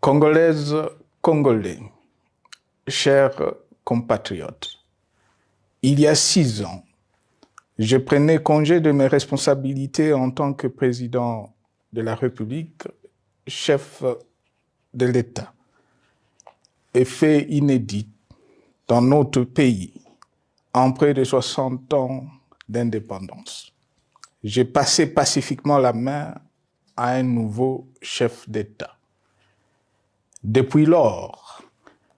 Congolaises, Congolais, chers compatriotes, il y a 6 ans, je prenais congé de mes responsabilités en tant que président de la République, chef de l'État. Et fait inédit dans notre pays, en près de 60 ans d'indépendance. J'ai passé pacifiquement la main à un nouveau chef d'État. Depuis lors,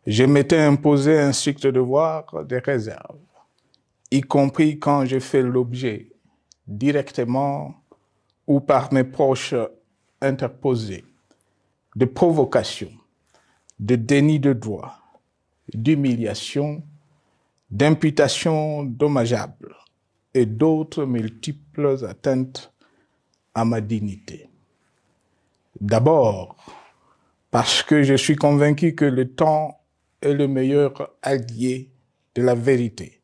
je m'étais imposé un strict devoir de réserve, y compris quand j'ai fait l'objet, directement ou par mes proches interposés, de provocations, de déni de droit, d'humiliation, d'imputations dommageables et d'autres multiples atteintes à ma dignité. D'abord, parce que je suis convaincu que le temps est le meilleur allié de la vérité,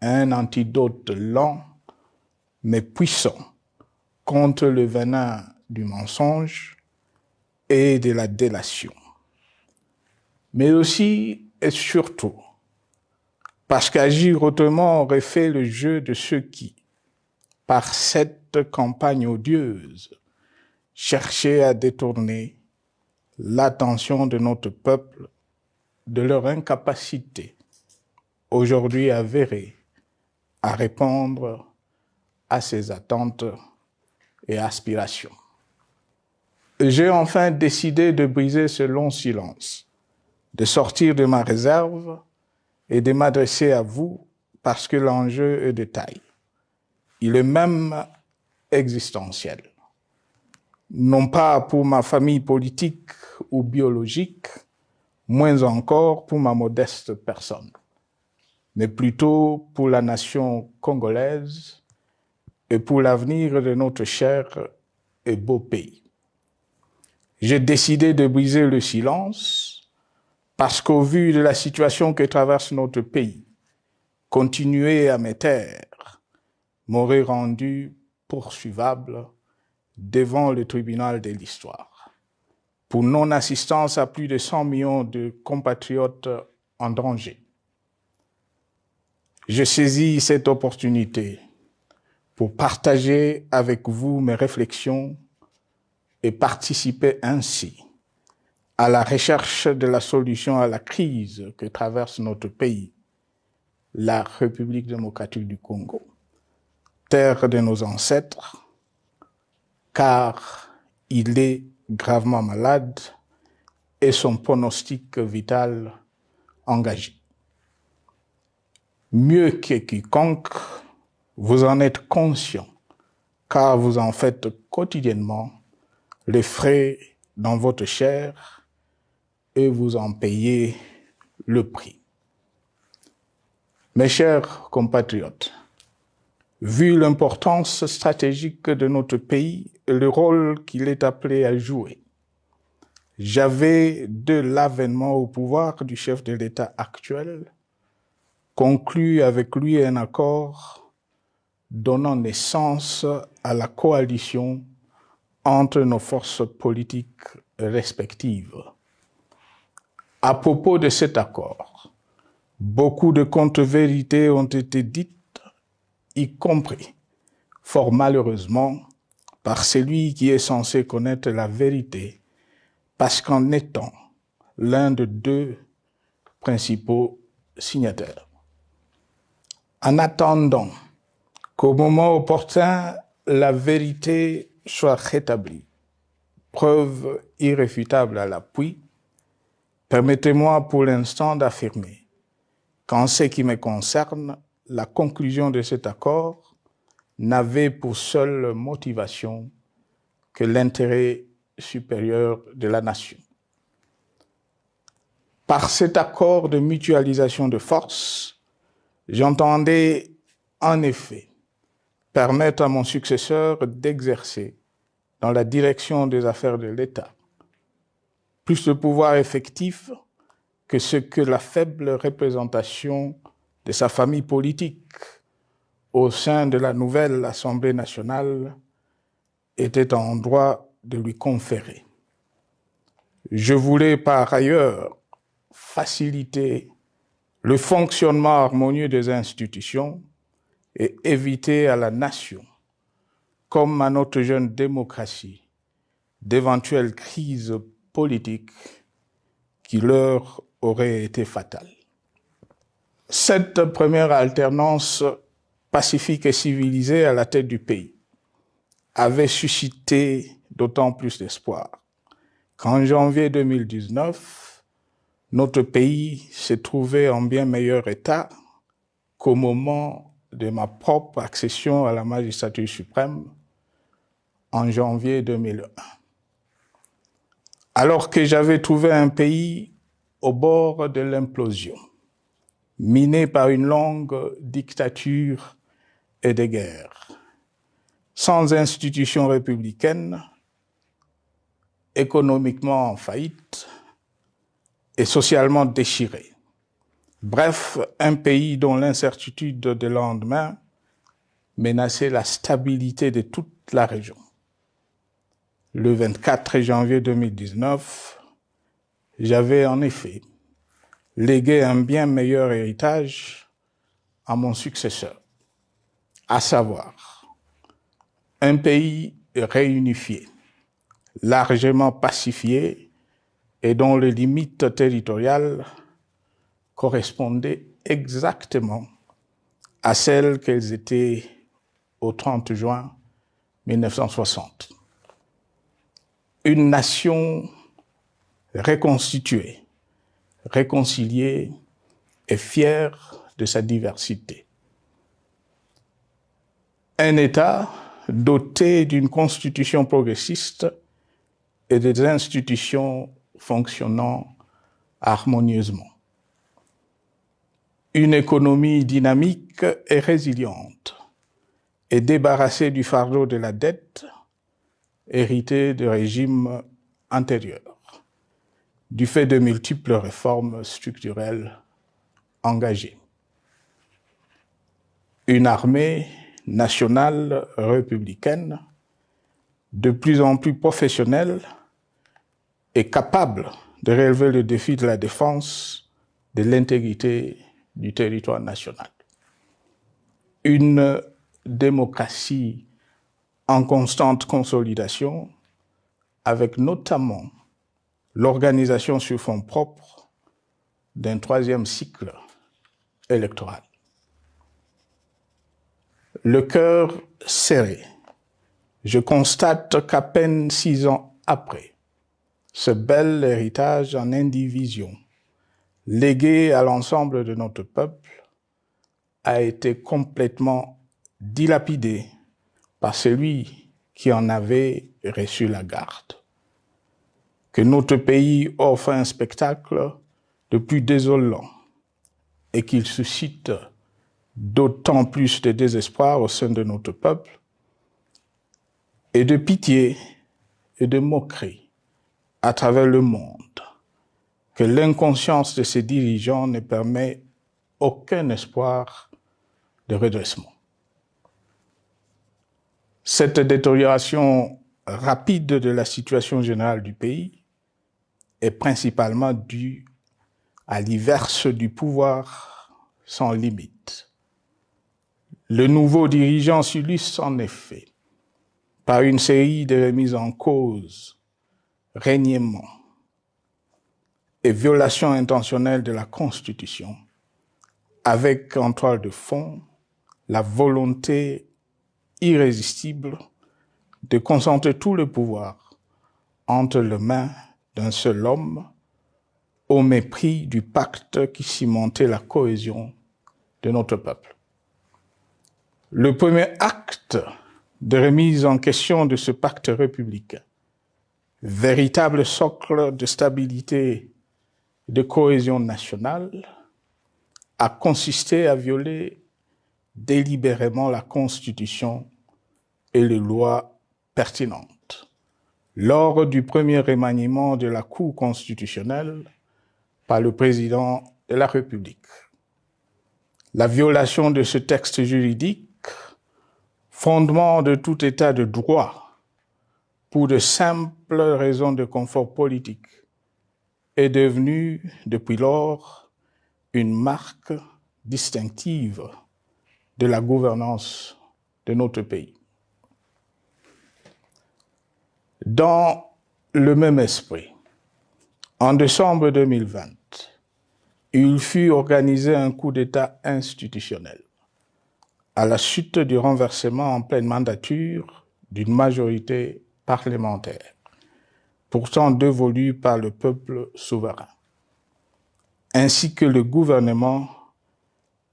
un antidote lent mais puissant contre le venin du mensonge et de la délation. Mais aussi et surtout, parce qu'agir autrement aurait fait le jeu de ceux qui, par cette campagne odieuse, cherchaient à détourner l'attention de notre peuple de leur incapacité, aujourd'hui avérée, à répondre à ses attentes et aspirations. J'ai enfin décidé de briser ce long silence, de sortir de ma réserve et de m'adresser à vous parce que l'enjeu est de taille. Il est même existentiel. Non pas pour ma famille politique ou biologique, moins encore pour ma modeste personne, mais plutôt pour la nation congolaise et pour l'avenir de notre cher et beau pays. J'ai décidé de briser le silence parce qu'au vu de la situation que traverse notre pays, continuer à me taire m'aurait rendu poursuivable devant le tribunal de l'histoire pour non-assistance à plus de 100 millions de compatriotes en danger. Je saisis cette opportunité pour partager avec vous mes réflexions et participer ainsi à la recherche de la solution à la crise que traverse notre pays, la République démocratique du Congo, terre de nos ancêtres, car il est gravement malade et son pronostic vital engagé. Mieux que quiconque, vous en êtes conscient, car vous en faites quotidiennement les frais dans votre chair et vous en payez le prix. Mes chers compatriotes, vu l'importance stratégique de notre pays et le rôle qu'il est appelé à jouer, j'avais, de l'avènement au pouvoir du chef de l'État actuel, conclu avec lui un accord donnant naissance à la coalition entre nos forces politiques respectives. À propos de cet accord, beaucoup de contre-vérités ont été dites, y compris, fort malheureusement, par celui qui est censé connaître la vérité, parce qu'en étant l'un de 2 principaux signataires. En attendant qu'au moment opportun, la vérité soit rétablie, preuve irréfutable à l'appui, permettez-moi pour l'instant d'affirmer qu'en ce qui me concerne, la conclusion de cet accord n'avait pour seule motivation que l'intérêt supérieur de la nation. Par cet accord de mutualisation de forces, j'entendais en effet permettre à mon successeur d'exercer dans la direction des affaires de l'État plus de pouvoir effectif que ce que la faible représentation de sa famille politique au sein de la nouvelle Assemblée nationale était en droit de lui conférer. Je voulais par ailleurs faciliter le fonctionnement harmonieux des institutions et éviter à la nation, comme à notre jeune démocratie, d'éventuelles crises politiques qui leur auraient été fatales. Cette première alternance pacifique et civilisée à la tête du pays avait suscité d'autant plus d'espoir qu'en janvier 2019, notre pays s'est trouvé en bien meilleur état qu'au moment de ma propre accession à la magistrature suprême en janvier 2001. Alors que j'avais trouvé un pays au bord de l'implosion, miné par une longue dictature et des guerres, sans institutions républicaines, économiquement en faillite et socialement déchiré. Bref, un pays dont l'incertitude de lendemain menaçait la stabilité de toute la région. Le 24 janvier 2019, j'avais en effet légué un bien meilleur héritage à mon successeur, à savoir un pays réunifié, largement pacifié et dont les limites territoriales correspondaient exactement à celles qu'elles étaient au 30 juin 1960. Une nation reconstituée, réconciliée et fière de sa diversité. Un État doté d'une constitution progressiste et des institutions fonctionnant harmonieusement. Une économie dynamique et résiliente et débarrassée du fardeau de la dette hérité de régimes antérieurs, du fait de multiples réformes structurelles engagées. Une armée nationale républicaine de plus en plus professionnelle et capable de relever le défi de la défense de l'intégrité du territoire national. Une démocratie en constante consolidation, avec notamment l'organisation sur fonds propres d'un troisième cycle électoral. Le cœur serré, je constate qu'à peine 6 ans après, ce bel héritage en indivision, légué à l'ensemble de notre peuple, a été complètement dilapidé par celui qui en avait reçu la garde. Que notre pays offre un spectacle de plus désolant et qu'il suscite d'autant plus de désespoir au sein de notre peuple et de pitié et de moquerie à travers le monde, que l'inconscience de ses dirigeants ne permet aucun espoir de redressement. Cette détérioration rapide de la situation générale du pays est principalement due à l'iverse du pouvoir sans limite. Le nouveau dirigeant s'illustre en effet par une série de remises en cause, reniements et violations intentionnelles de la Constitution, avec en toile de fond la volonté irrésistible de concentrer tout le pouvoir entre les mains d'un seul homme, au mépris du pacte qui cimentait la cohésion de notre peuple. Le premier acte de remise en question de ce pacte républicain, véritable socle de stabilité et de cohésion nationale, a consisté à violer délibérément la Constitution et les lois pertinentes lors du premier remaniement de la Cour constitutionnelle par le président de la République. La violation de ce texte juridique, fondement de tout état de droit, pour de simples raisons de confort politique est devenue, depuis lors, une marque distinctive de la gouvernance de notre pays. Dans le même esprit, en décembre 2020, il fut organisé un coup d'État institutionnel à la suite du renversement en pleine mandature d'une majorité parlementaire, pourtant dévolue par le peuple souverain, ainsi que le gouvernement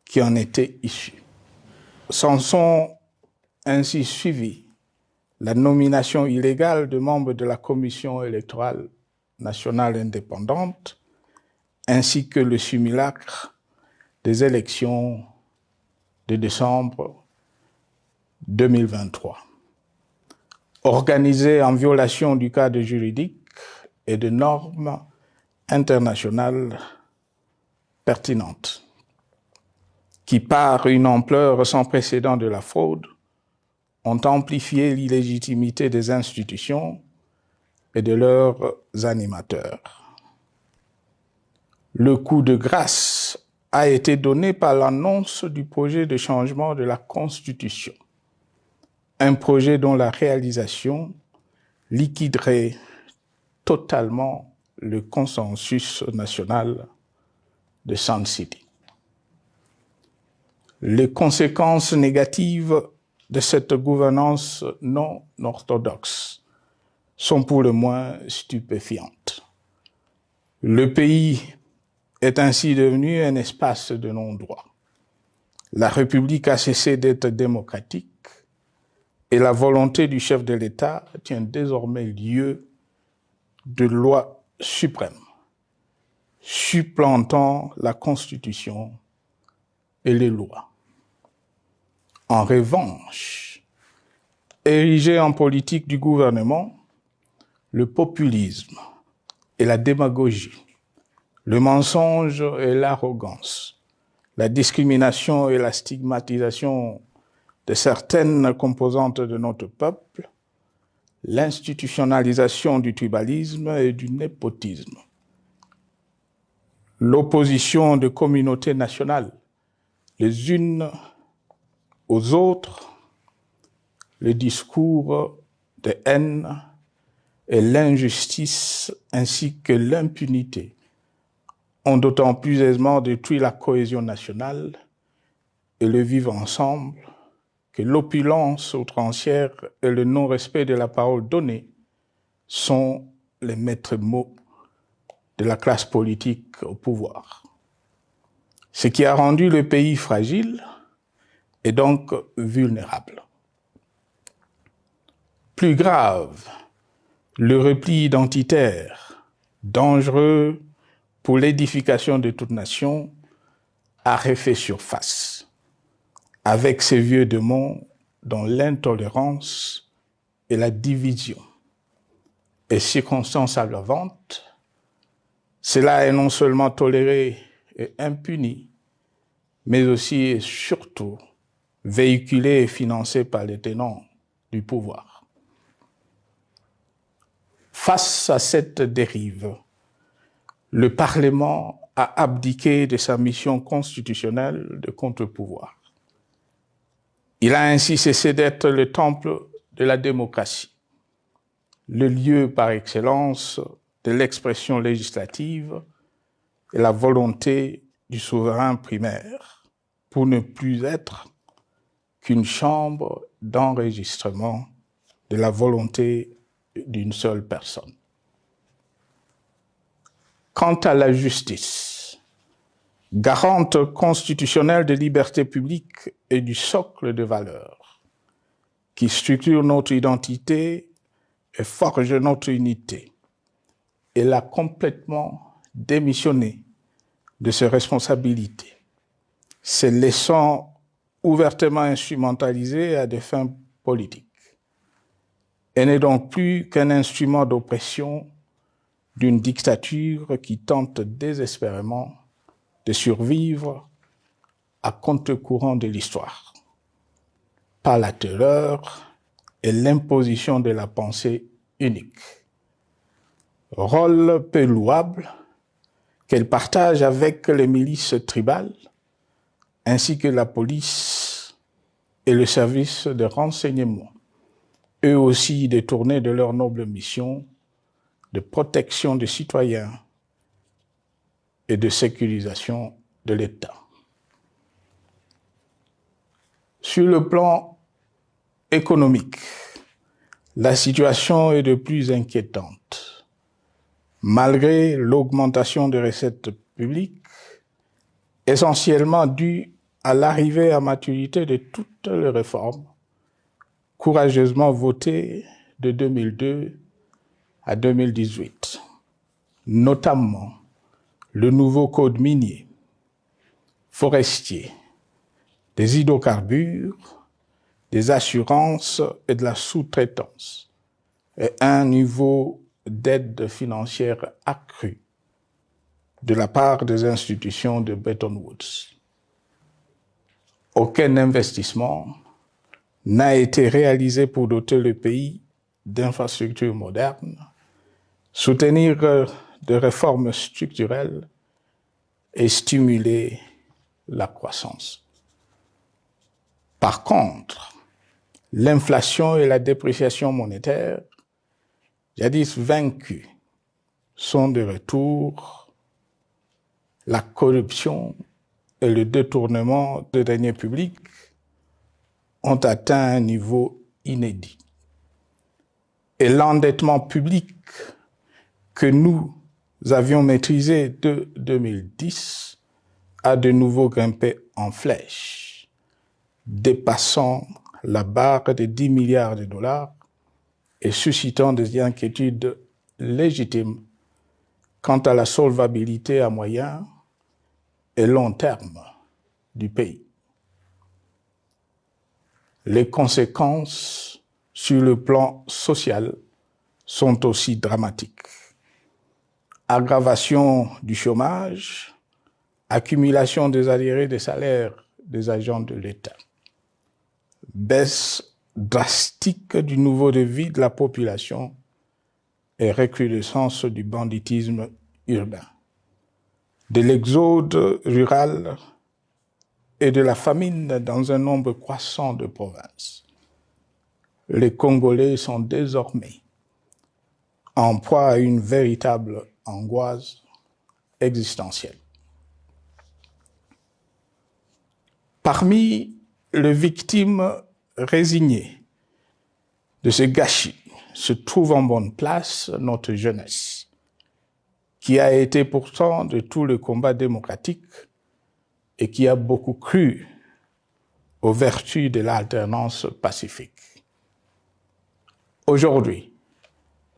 qui en était issu. S'en sont ainsi suivis la nomination illégale de membres de la Commission électorale nationale indépendante, ainsi que le simulacre des élections de décembre 2023, organisées en violation du cadre juridique et de normes internationales pertinentes, qui, par une ampleur sans précédent de la fraude, ont amplifié l'illégitimité des institutions et de leurs animateurs. Le coup de grâce a été donné par l'annonce du projet de changement de la Constitution, un projet dont la réalisation liquiderait totalement le consensus national de Sun City. Les conséquences négatives de cette gouvernance non orthodoxe sont pour le moins stupéfiantes. Le pays est ainsi devenu un espace de non-droit. La République a cessé d'être démocratique et la volonté du chef de l'État tient désormais lieu de loi suprême, supplantant la Constitution et les lois. En revanche, érigé en politique du gouvernement, le populisme et la démagogie, le mensonge et l'arrogance, la discrimination et la stigmatisation de certaines composantes de notre peuple, l'institutionnalisation du tribalisme et du népotisme, l'opposition de communautés nationales les unes aux autres, le discours de haine et l'injustice ainsi que l'impunité ont d'autant plus aisément détruit la cohésion nationale et le vivre ensemble que l'opulence outrancière et le non-respect de la parole donnée sont les maîtres mots de la classe politique au pouvoir. Ce qui a rendu le pays fragile et donc vulnérable. Plus grave, le repli identitaire, dangereux pour l'édification de toute nation, a refait surface, avec ses vieux démons dont l'intolérance et la division. Et circonstance aggravante, cela est non seulement toléré et impuni, mais aussi et surtout véhiculé et financé par les tenants du pouvoir. Face à cette dérive, le Parlement a abdiqué de sa mission constitutionnelle de contre-pouvoir. Il a ainsi cessé d'être le temple de la démocratie, le lieu par excellence de l'expression législative et la volonté du souverain primaire, pour ne plus être qu'une chambre d'enregistrement de la volonté d'une seule personne. Quant à la justice, garante constitutionnelle de liberté publique et du socle de valeurs, qui structure notre identité et forge notre unité, elle a complètement démissionné de ses responsabilités, se laissant ouvertement instrumentalisée à des fins politiques. Elle n'est donc plus qu'un instrument d'oppression d'une dictature qui tente désespérément de survivre à contre-courant de l'histoire, par la terreur et l'imposition de la pensée unique. Rôle peu louable, qu'elle partage avec les milices tribales, ainsi que la police et le service de renseignement, eux aussi détournés de leur noble mission de protection des citoyens et de sécurisation de l'État. Sur le plan économique, la situation est de plus inquiétante. Malgré l'augmentation des recettes publiques, essentiellement due à l'arrivée à maturité de toutes les réformes courageusement votées de 2002 à 2018, notamment le nouveau code minier, forestier, des hydrocarbures, des assurances et de la sous-traitance, et un niveau d'aide financière accru de la part des institutions de Bretton Woods. Aucun investissement n'a été réalisé pour doter le pays d'infrastructures modernes, soutenir de réformes structurelles et stimuler la croissance. Par contre, l'inflation et la dépréciation monétaire, jadis vaincues, sont de retour. La corruption et le détournement de deniers publics ont atteint un niveau inédit. Et l'endettement public que nous avions maîtrisé de 2010 a de nouveau grimpé en flèche, dépassant la barre de 10 milliards de dollars et suscitant des inquiétudes légitimes quant à la solvabilité à moyen et long terme du pays. Les conséquences sur le plan social sont aussi dramatiques. Aggravation du chômage, accumulation des arriérés des salaires des agents de l'État, baisse drastique du niveau de vie de la population et recrudescence du banditisme urbain, de l'exode rural et de la famine dans un nombre croissant de provinces. Les Congolais sont désormais en proie à une véritable angoisse existentielle. Parmi les victimes résignées de ce gâchis se trouve en bonne place notre jeunesse, qui a été pourtant de tout le combat démocratique et qui a beaucoup cru aux vertus de l'alternance pacifique. Aujourd'hui,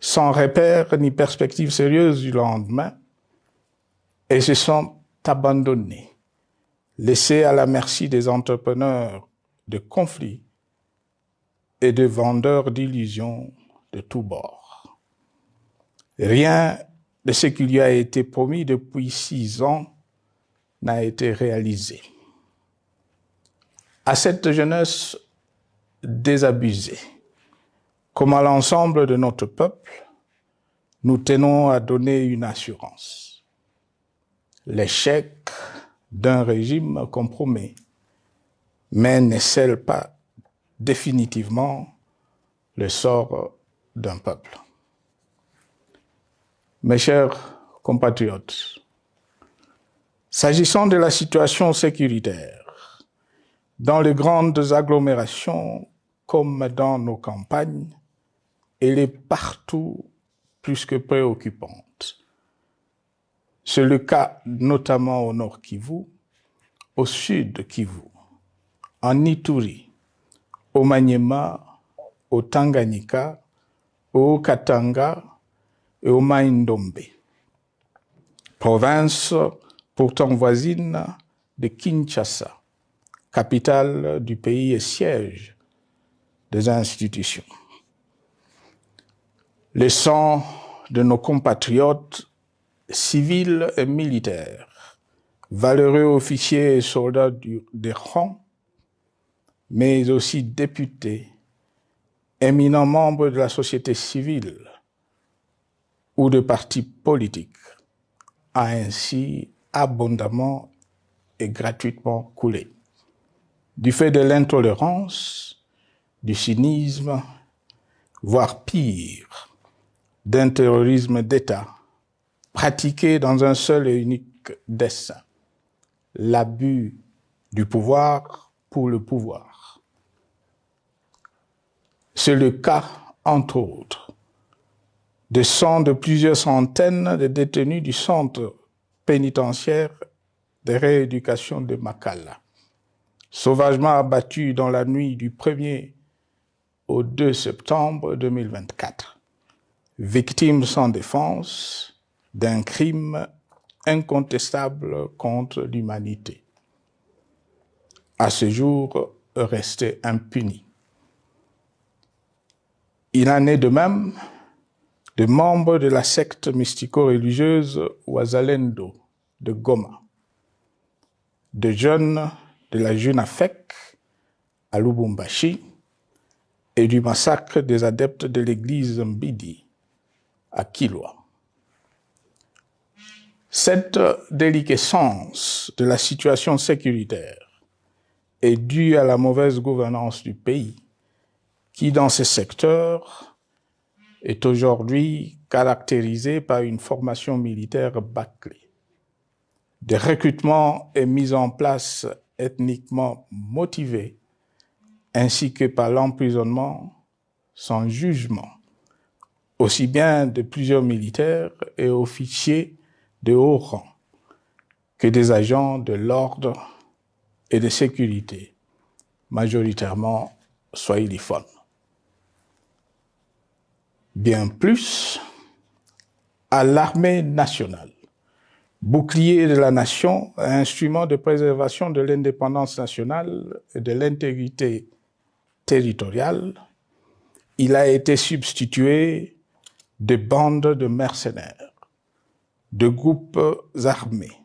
sans repère ni perspective sérieuse du lendemain, ils se sont abandonnés, laissés à la merci des entrepreneurs de conflits et de vendeurs d'illusions de tous bords. Rien de ce qui lui a été promis depuis 6 ans n'a été réalisé. À cette jeunesse désabusée, comme à l'ensemble de notre peuple, nous tenons à donner une assurance. L'échec d'un régime compromet, mais ne scelle pas définitivement le sort d'un peuple. Mes chers compatriotes, s'agissant de la situation sécuritaire, dans les grandes agglomérations comme dans nos campagnes, elle est partout plus que préoccupante. C'est le cas notamment au nord Kivu, au sud Kivu, en Ituri, au Maniema, au Tanganyika, au Katanga et au Mai-Ndombe, province pourtant voisine de Kinshasa, capitale du pays et siège des institutions. Le sang de nos compatriotes civils et militaires, valeureux officiers et soldats des rangs, mais aussi députés, éminents membres de la société civile ou de partis politiques, a ainsi abondamment et gratuitement coulé. Du fait de l'intolérance, du cynisme, voire pire, d'un terrorisme d'État pratiqué dans un seul et unique dessein, l'abus du pouvoir pour le pouvoir. C'est le cas, entre autres, de plusieurs centaines de détenus du centre pénitentiaire de rééducation de Makala, sauvagement abattus dans la nuit du 1er au 2 septembre 2024, victimes sans défense d'un crime incontestable contre l'humanité, à ce jour resté impuni. Il en est de même de membres de la secte mystico-religieuse Wazalendo de Goma, de jeunes de la Junafek à Lubumbashi et du massacre des adeptes de l'église Mbidi à Kilwa. Cette déliquescence de la situation sécuritaire est due à la mauvaise gouvernance du pays, qui dans ces secteurs est aujourd'hui caractérisée par une formation militaire bâclée, des recrutements et mises en place ethniquement motivés, ainsi que par l'emprisonnement sans jugement, aussi bien de plusieurs militaires et officiers de haut rang que des agents de l'ordre et de sécurité, majoritairement swahiliphones. Bien plus, à l'armée nationale, bouclier de la nation, instrument de préservation de l'indépendance nationale et de l'intégrité territoriale, il a été substitué de bandes de mercenaires, de groupes armés,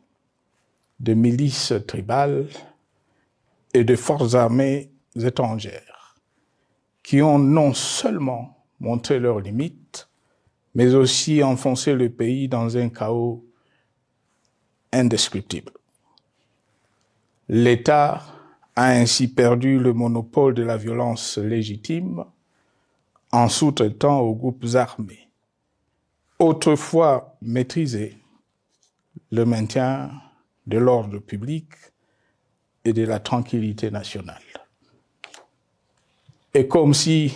de milices tribales et de forces armées étrangères, qui ont non seulement montré leurs limites, mais aussi enfoncé le pays dans un chaos indescriptible. L'État a ainsi perdu le monopole de la violence légitime en sous-traitant aux groupes armés, autrefois maîtrisés, le maintien de l'ordre public et de la tranquillité nationale. Et comme si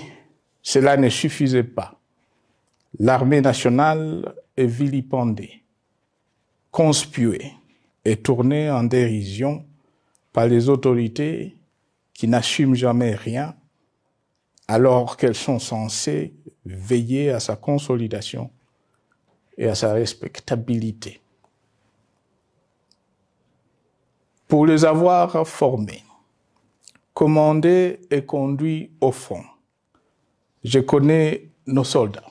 cela ne suffisait pas, l'armée nationale est vilipendée, conspuée et tournée en dérision par les autorités qui n'assument jamais rien alors qu'elles sont censées veiller à sa consolidation et à sa respectabilité. Pour les avoir formés, commandés et conduits au front, je connais nos soldats,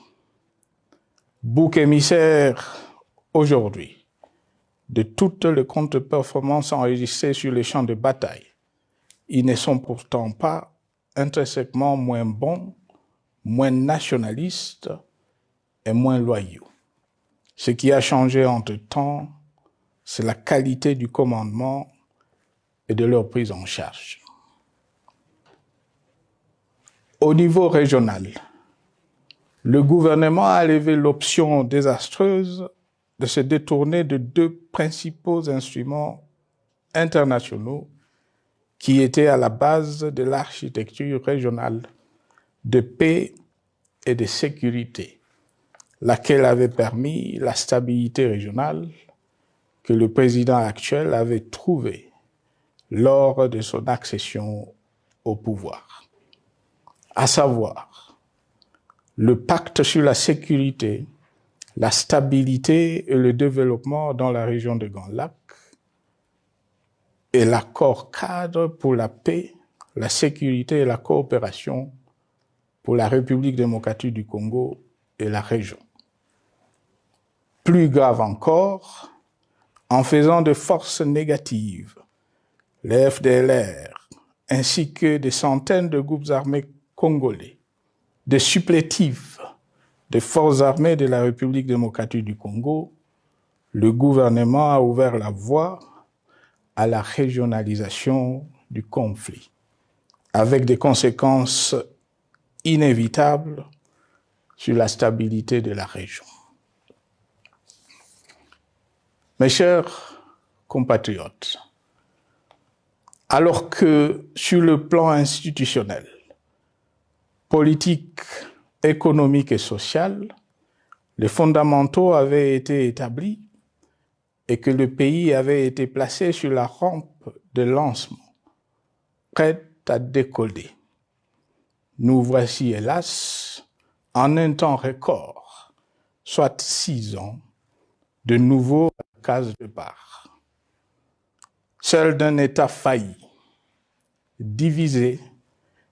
boucs émissaires aujourd'hui de toutes les contre-performances enregistrées sur les champs de bataille. Ils ne sont pourtant pas intrinsèquement moins bons, moins nationalistes et moins loyaux. Ce qui a changé entre-temps, c'est la qualité du commandement et de leur prise en charge. Au niveau régional, le gouvernement a levé l'option désastreuse de se détourner de deux principaux instruments internationaux qui étaient à la base de l'architecture régionale de paix et de sécurité, laquelle avait permis la stabilité régionale que le président actuel avait trouvée lors de son accession au pouvoir, à savoir le pacte sur la sécurité, la stabilité et le développement dans la région de Grand Lac et l'accord cadre pour la paix, la sécurité et la coopération pour la République démocratique du Congo et la région. Plus grave encore, en faisant de forces négatives, les FDLR, ainsi que des centaines de groupes armés congolais, des supplétifs des forces armées de la République démocratique du Congo, le gouvernement a ouvert la voie à la régionalisation du conflit, avec des conséquences inévitables sur la stabilité de la région. Mes chers compatriotes, alors que sur le plan institutionnel, politique, économique et social, les fondamentaux avaient été établis et que le pays avait été placé sur la rampe de lancement, prêt à décoller. Nous voici, hélas, en un temps record, soit 6 ans, de nouveau à la case départ. Seul d'un État failli, divisé,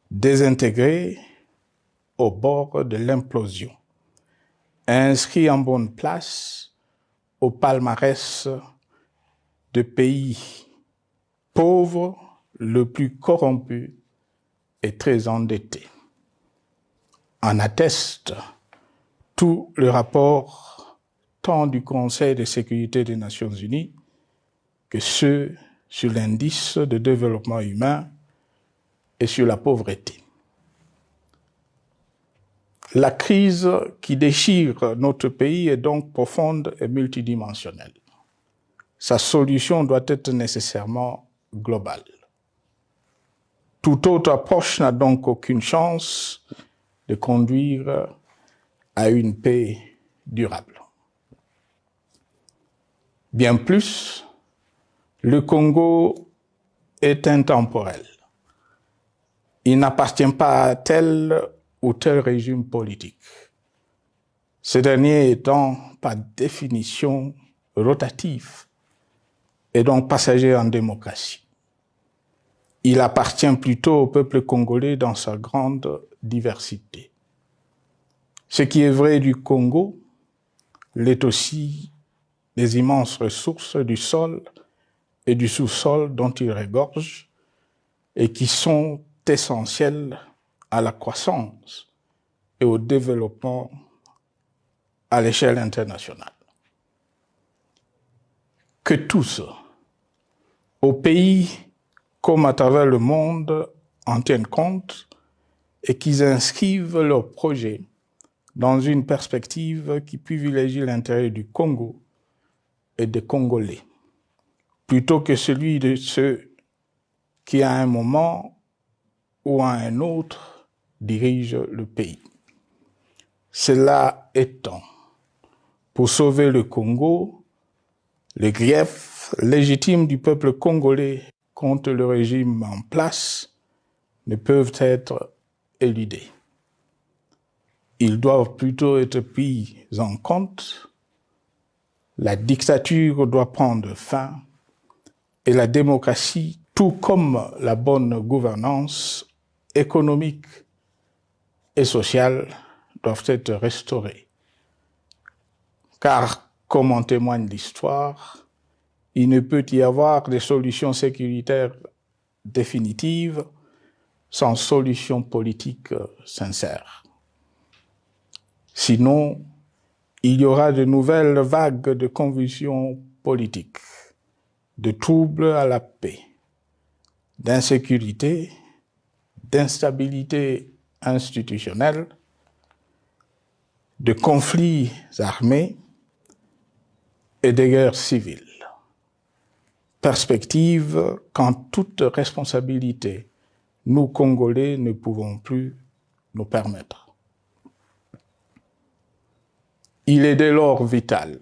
désintégré, au bord de l'implosion, inscrit en bonne place au palmarès de pays pauvres, le plus corrompu et très endetté. En atteste tout le rapport tant du Conseil de sécurité des Nations Unies que ceux sur l'indice de développement humain et sur la pauvreté. La crise qui déchire notre pays est donc profonde et multidimensionnelle. Sa solution doit être nécessairement globale. Toute autre approche n'a donc aucune chance de conduire à une paix durable. Bien plus, le Congo est intemporel. Il n'appartient pas à tel ou tel régime politique, ce dernier étant par définition rotatif et donc passager en démocratie. Il appartient plutôt au peuple congolais dans sa grande diversité. Ce qui est vrai du Congo l'est aussi des immenses ressources du sol et du sous-sol dont il regorge et qui sont essentielles à la croissance et au développement à l'échelle internationale. Que tous, au pays comme à travers le monde, en tiennent compte et qu'ils inscrivent leurs projets dans une perspective qui privilégie l'intérêt du Congo et des Congolais, plutôt que celui de ceux qui, à un moment ou à un autre, dirigent le pays. Cela étant, pour sauver le Congo, les griefs légitimes du peuple congolais contre le régime en place ne peuvent être éludés. Ils doivent plutôt être pris en compte. La dictature doit prendre fin et la démocratie, tout comme la bonne gouvernance économique et sociale, doivent être restaurées. Car, comme en témoigne l'histoire, il ne peut y avoir de solutions sécuritaires définitives sans solution politique sincère. Sinon, il y aura de nouvelles vagues de convulsions politiques, de troubles à la paix, d'insécurité, d'instabilité institutionnelle, de conflits armés et de guerres civiles. Perspective qu'en toute responsabilité, nous, Congolais, ne pouvons plus nous permettre. Il est dès lors vital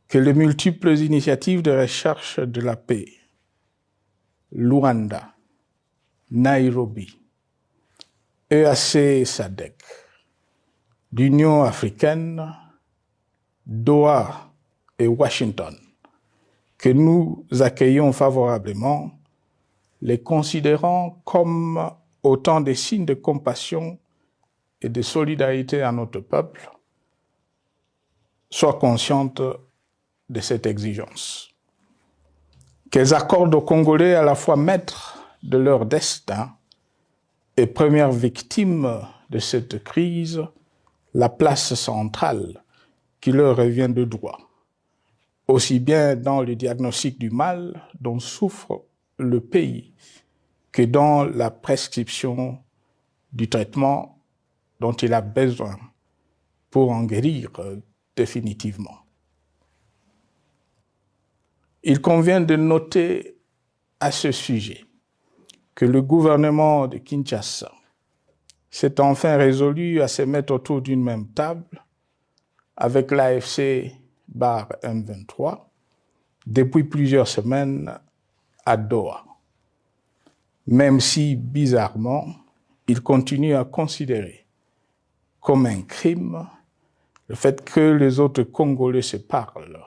que les multiples initiatives de recherche de la paix, Luanda, Nairobi, EAC-SADC, l'Union africaine, Doha et Washington, que nous accueillons favorablement, les considérant comme autant de signes de compassion et de solidarité à notre peuple, soient conscientes de cette exigence. Qu'elles accordent aux Congolais à la fois maîtres de leur destin et premières victimes de cette crise la place centrale qui leur revient de droit, aussi bien dans le diagnostic du mal dont souffre le pays que dans la prescription du traitement dont il a besoin pour en guérir définitivement. Il convient de noter à ce sujet que le gouvernement de Kinshasa s'est enfin résolu à se mettre autour d'une même table avec l'AFC/M23 depuis plusieurs semaines à Doha, même si, bizarrement, il continue à considérer comme un crime le fait que les autres Congolais se parlent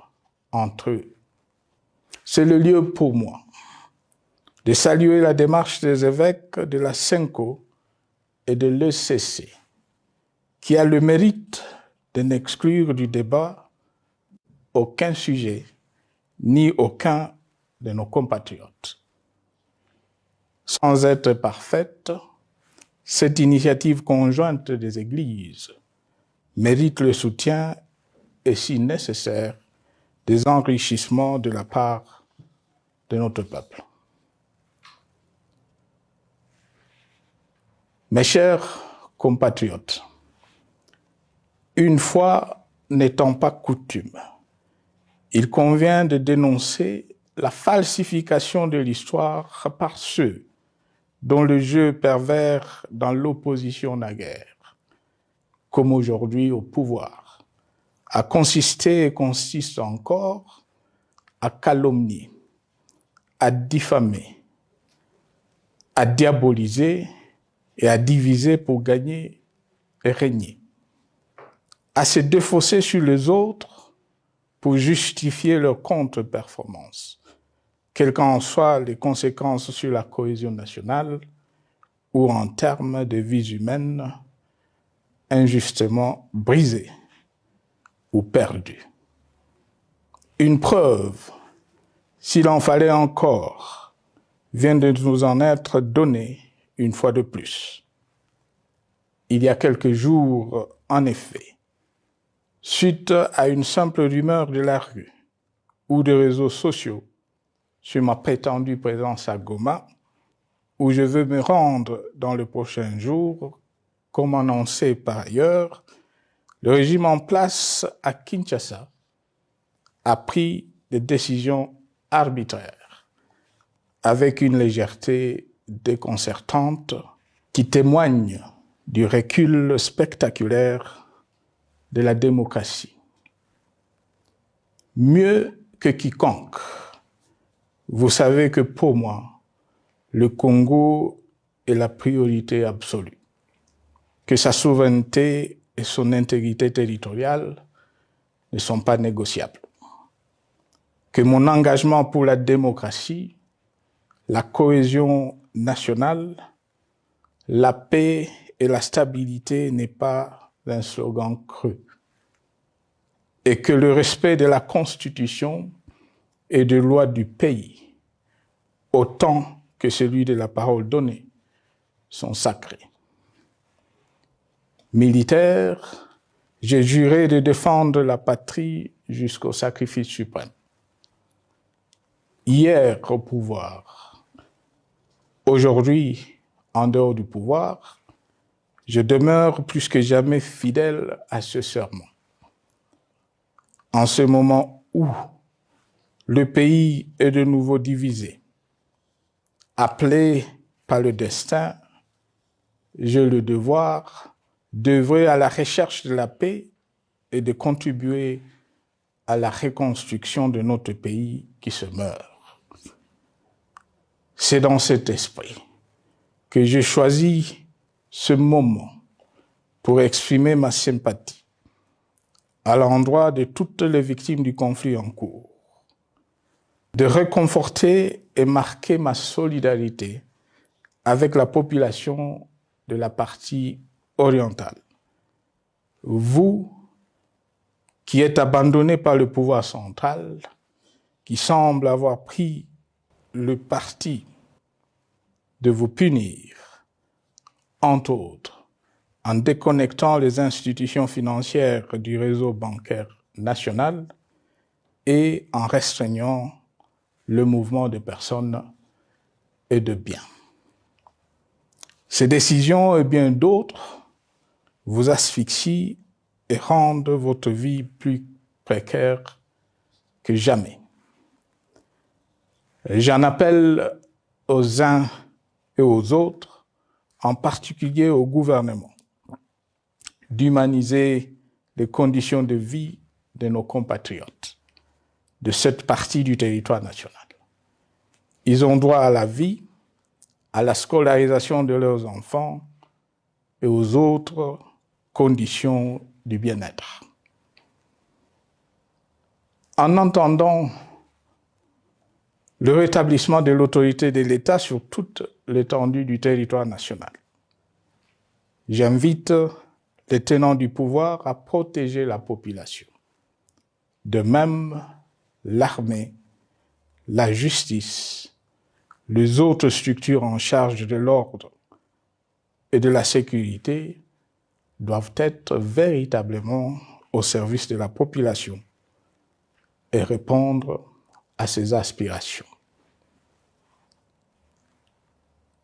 entre eux. C'est le lieu pour moi de saluer la démarche des évêques de la CENCO et de l'ECC, qui a le mérite de n'exclure du débat aucun sujet ni aucun de nos compatriotes. Sans être parfaite, cette initiative conjointe des Églises mérite le soutien et, si nécessaire, des enrichissements de la part de notre peuple. Mes chers compatriotes, une fois n'étant pas coutume, il convient de dénoncer la falsification de l'histoire par ceux dont le jeu pervers dans l'opposition naguère, comme aujourd'hui au pouvoir, a consisté et consiste encore à calomnier, à diffamer, à diaboliser et à diviser pour gagner et régner, à se défausser sur les autres pour justifier leur contre-performance, quelles qu'en soient les conséquences sur la cohésion nationale ou en termes de vies humaines injustement brisées ou perdues. Une preuve, s'il en fallait encore, vient de nous en être donnée une fois de plus. Il y a quelques jours, en effet, suite à une simple rumeur de la rue ou des réseaux sociaux sur ma prétendue présence à Goma, où je veux me rendre dans le prochain jour, comme annoncé par ailleurs, le régime en place à Kinshasa a pris des décisions arbitraires, avec une légèreté déconcertante qui témoigne du recul spectaculaire de la démocratie. Mieux que quiconque, vous savez que pour moi, le Congo est la priorité absolue, que sa souveraineté et son intégrité territoriale ne sont pas négociables, que mon engagement pour la démocratie, la cohésion nationale, la paix et la stabilité n'est pas un slogan creux, et que le respect de la Constitution et des lois du pays, autant que celui de la parole donnée, sont sacrés. Militaire, j'ai juré de défendre la patrie jusqu'au sacrifice suprême. Hier au pouvoir, aujourd'hui en dehors du pouvoir, je demeure plus que jamais fidèle à ce serment. En ce moment où le pays est de nouveau divisé, appelé par le destin, j'ai le devoir d'œuvrer à la recherche de la paix et de contribuer à la reconstruction de notre pays qui se meurt. C'est dans cet esprit que j'ai choisi ce moment pour exprimer ma sympathie à l'endroit de toutes les victimes du conflit en cours, de réconforter et marquer ma solidarité avec la population de la partie orientale. Vous, qui êtes abandonnés par le pouvoir central, qui semble avoir pris le parti de vous punir, entre autres, en déconnectant les institutions financières du réseau bancaire national, et en restreignant le mouvement de personnes et de biens. Ces décisions et bien d'autres vous asphyxient et rendent votre vie plus précaire que jamais. J'en appelle aux uns et aux autres, en particulier au gouvernement, d'humaniser les conditions de vie de nos compatriotes de cette partie du territoire national. Ils ont droit à la vie, à la scolarisation de leurs enfants et aux autres conditions du bien-être. En entendant le rétablissement de l'autorité de l'État sur toute l'étendue du territoire national, j'invite les tenants du pouvoir à protéger la population. De même, l'armée, la justice, les autres structures en charge de l'ordre et de la sécurité doivent être véritablement au service de la population et répondre à ses aspirations.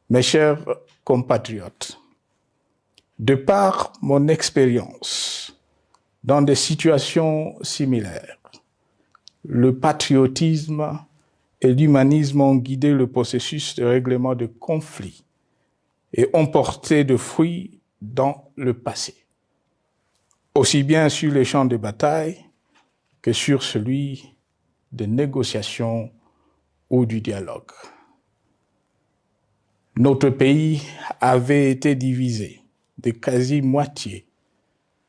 Mes chers compatriotes, de par mon expérience dans des situations similaires, le patriotisme et l'humanisme ont guidé le processus de règlement de conflits et ont porté de fruits dans le passé, aussi bien sur les champs de bataille que sur celui de négociation ou du dialogue. Notre pays avait été divisé de quasi-moitié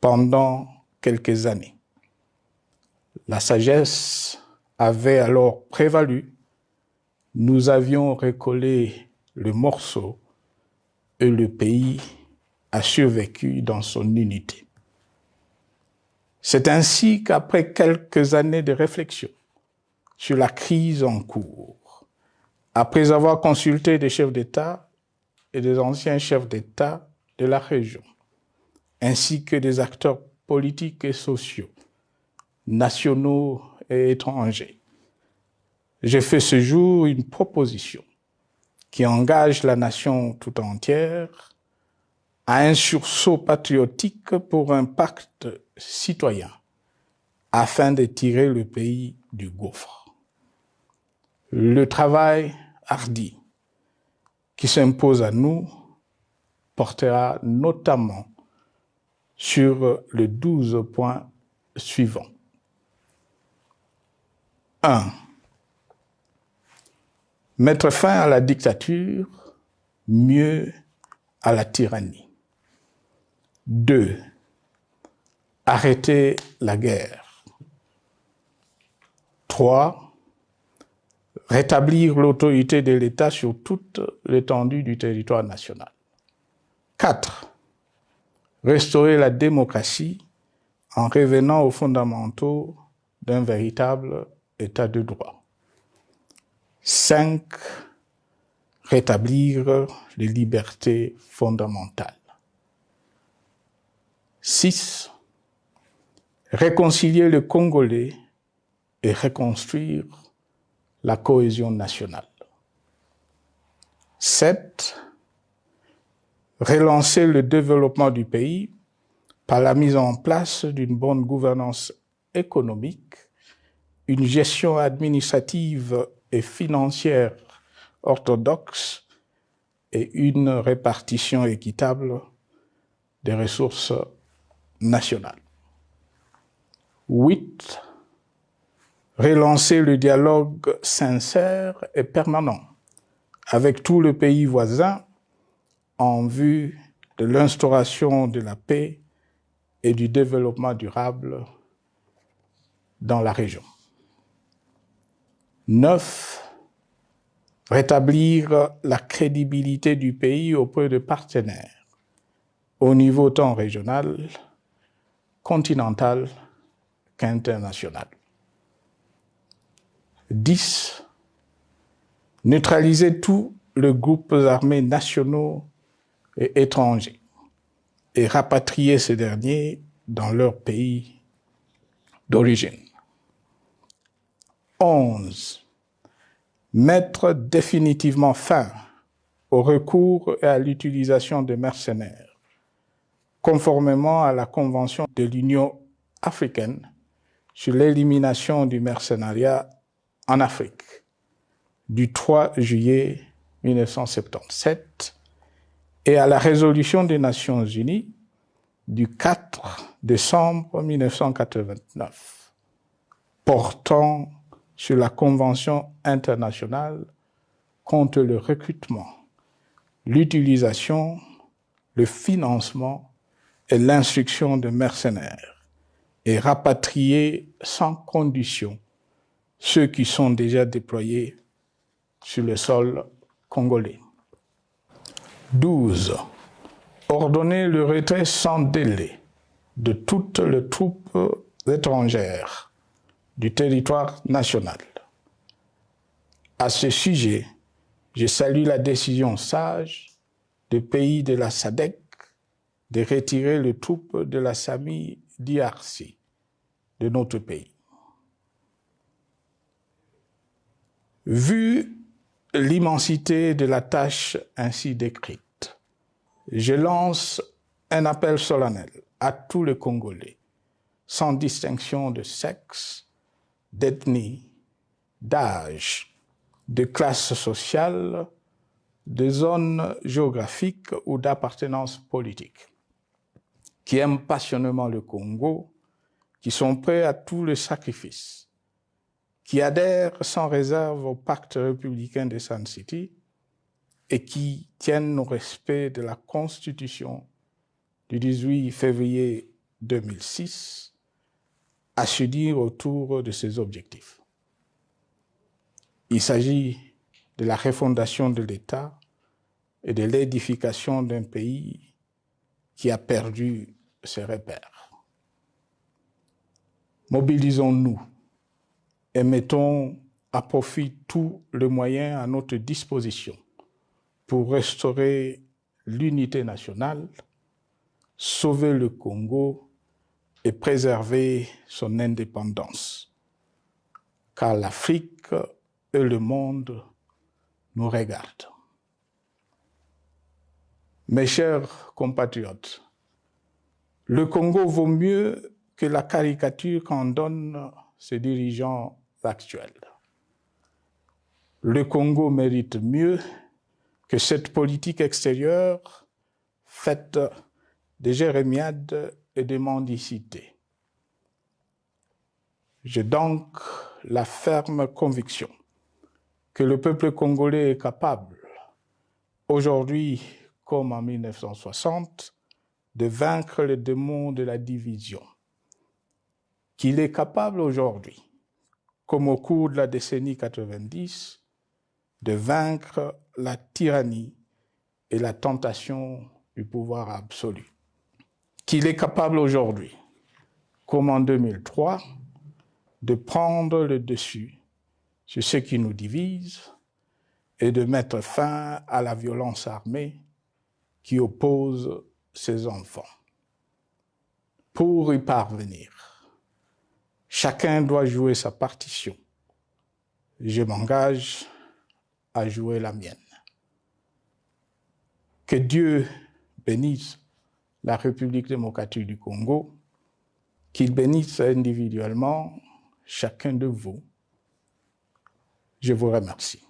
pendant quelques années. La sagesse avait alors prévalu. Nous avions recollé le morceau et le pays a survécu dans son unité. C'est ainsi qu'après quelques années de réflexion sur la crise en cours, après avoir consulté des chefs d'État et des anciens chefs d'État de la région, ainsi que des acteurs politiques et sociaux, nationaux et étrangers, j'ai fait ce jour une proposition qui engage la nation tout entière à un sursaut patriotique pour un pacte citoyen afin de tirer le pays du gouffre. Le travail hardi qui s'impose à nous portera notamment sur les 12 points suivants. 1. Mettre fin à la dictature, mieux à la tyrannie. 2. Arrêter la guerre. 3. Rétablir l'autorité de l'État sur toute l'étendue du territoire national. 4. Restaurer la démocratie en revenant aux fondamentaux d'un véritable État de droit. 5. Rétablir les libertés fondamentales. 6. Réconcilier le Congolais et reconstruire la cohésion nationale. 7. Relancer le développement du pays par la mise en place d'une bonne gouvernance économique, une gestion administrative et financière orthodoxe et une répartition équitable des ressources nationales. 8. Relancer le dialogue sincère et permanent avec tous les pays voisins en vue de l'instauration de la paix et du développement durable dans la région. 9. Rétablir la crédibilité du pays auprès de partenaires au niveau tant régional, continental qu'international. 10. Neutraliser tous les groupes armés nationaux et étrangers et rapatrier ces derniers dans leur pays d'origine. 11. Mettre définitivement fin au recours et à l'utilisation de mercenaires, conformément à la Convention de l'Union africaine sur l'élimination du mercenariat en Afrique du 3 juillet 1977 et à la résolution des Nations Unies du 4 décembre 1989 portant sur la Convention internationale contre le recrutement, l'utilisation, le financement et l'instruction de mercenaires et rapatrier sans condition ceux qui sont déjà déployés sur le sol congolais. 12. Ordonner le retrait sans délai de toutes les troupes étrangères du territoire national. À ce sujet, je salue la décision sage des pays de la SADC de retirer les troupes de la SAMI DRC de notre pays. Vu l'immensité de la tâche ainsi décrite, je lance un appel solennel à tous les Congolais, sans distinction de sexe, d'ethnie, d'âge, de classe sociale, de zone géographique ou d'appartenance politique, qui aiment passionnément le Congo, qui sont prêts à tous les sacrifices, qui adhèrent sans réserve au pacte républicain de Sun City et qui tiennent au respect de la Constitution du 18 février 2006 à s'unir autour de ces objectifs. Il s'agit de la refondation de l'État et de l'édification d'un pays qui a perdu ses repères. Mobilisons-nous et mettons à profit tous les moyens à notre disposition pour restaurer l'unité nationale, sauver le Congo et préserver son indépendance. Car l'Afrique et le monde nous regardent. Mes chers compatriotes, le Congo vaut mieux que la caricature qu'en donnent ses dirigeants actuels. Le Congo mérite mieux que cette politique extérieure faite de jérémiades et de mendicité. J'ai donc la ferme conviction que le peuple congolais est capable, aujourd'hui comme en 1960, de vaincre le démon de la division, qu'il est capable aujourd'hui, comme au cours de la décennie 90, de vaincre la tyrannie et la tentation du pouvoir absolu. Qu'il est capable aujourd'hui, comme en 2003, de prendre le dessus sur ce qui nous divise et de mettre fin à la violence armée qui oppose ses enfants. Pour y parvenir, chacun doit jouer sa partition. Je m'engage à jouer la mienne. Que Dieu bénisse la République démocratique du Congo, qu'il bénisse individuellement chacun de vous. Je vous remercie.